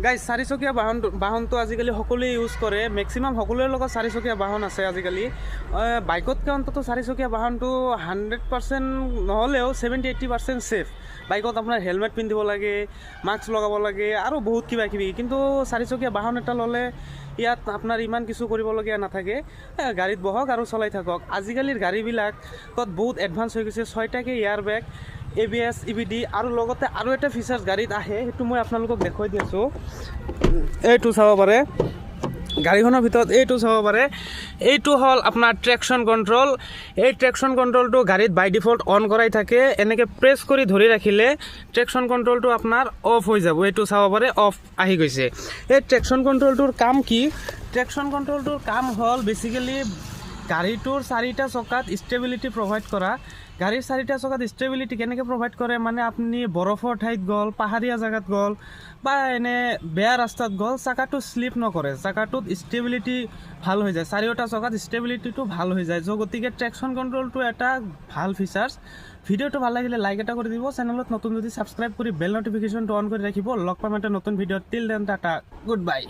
Guys চাৰিচকীয়া বাহনটো আজিকালি সকলোৱে ইউজ কৰে, মেক্সিমাম সকলোৰে লগত চাৰিচকীয়া বাহন আছে আজিকালি। বাইকতকৈ অন্তত চাৰিচকীয়া বাহনটো 100% নহ'লেও 70-80% ছেফ। বাইকত আপোনাৰ হেলমেট পিন্ধিব লাগে, মাস্ক লগাব লাগে আৰু বহুত কিবা কিবি, কিন্তু চাৰিচকীয়া বাহন এটা ল'লে ইয়াত আপোনাৰ ইমান কিছু কৰিবলগীয়া নাথাকে। গাড়ীত বহক আৰু চলাই থাকক। আজিকালিৰ গাড়ীবিলাকত বহুত এডভান্স হৈ গৈছে, 6টাকে এয়াৰ বেগ, ABS, EBD আৰু লগতে আৰু এটা ফিচাৰ্ছ গাড়ীত আহে, সেইটো মই আপোনালোকক দেখুৱাই দি আছোঁ। এইটো চাব পাৰে, গাড়ীখনৰ ভিতৰত এইটো চাব পাৰে, এইটো হ'ল আপোনাৰ ট্ৰেকশ্যন কণ্ট্ৰল। এই ট্ৰেকশ্যন কণ্ট্ৰলটো গাড়ীত বাই ডিফল্ট অন কৰাই থাকে। এনেকৈ প্ৰেছ কৰি ধৰি ৰাখিলে ট্ৰেকশ্যন কণ্ট্ৰলটো আপোনাৰ অফ হৈ যাব। এইটো চাব পাৰে, অফ আহি গৈছে। এই ট্ৰেকশ্যন কণ্ট্ৰলটোৰ কাম কি? ট্ৰেকশ্যন কণ্ট্ৰলটোৰ কাম হ'ল বেছিকেলি গাড়ীটোৰ 4টা চকাত ষ্টেবিলিটি প্ৰভাইড কৰা। গাড়ীৰ 4টা চকাত ষ্টেবিলিটি কেনেকৈ প্ৰভাইড কৰে মানে, আপুনি বৰফৰ ঠাইত গ'ল, পাহাৰীয়া জেগাত গ'ল বা এনে বেয়া ৰাস্তাত গ'ল, চকাটো শ্লিপ নকৰে, চকাটোত ষ্টেবিলিটি ভাল হৈ যায়, 4টা চকাত ষ্টেবিলিটিটো ভাল হৈ যায়। গতিকে ট্ৰেকশ্যন কণ্ট্ৰলটো এটা ভাল ফিচাৰ্ছ। ভিডিঅ'টো ভাল লাগিলে লাইক এটা কৰি দিব, চেনেলত নতুন যদি ছাবস্ক্ৰাইব কৰি বেল নটিফিকেশ্যনটো অন কৰি ৰাখিব। লগ পাম এটা নতুন ভিডিঅ'ত। Till then Tata, good bye.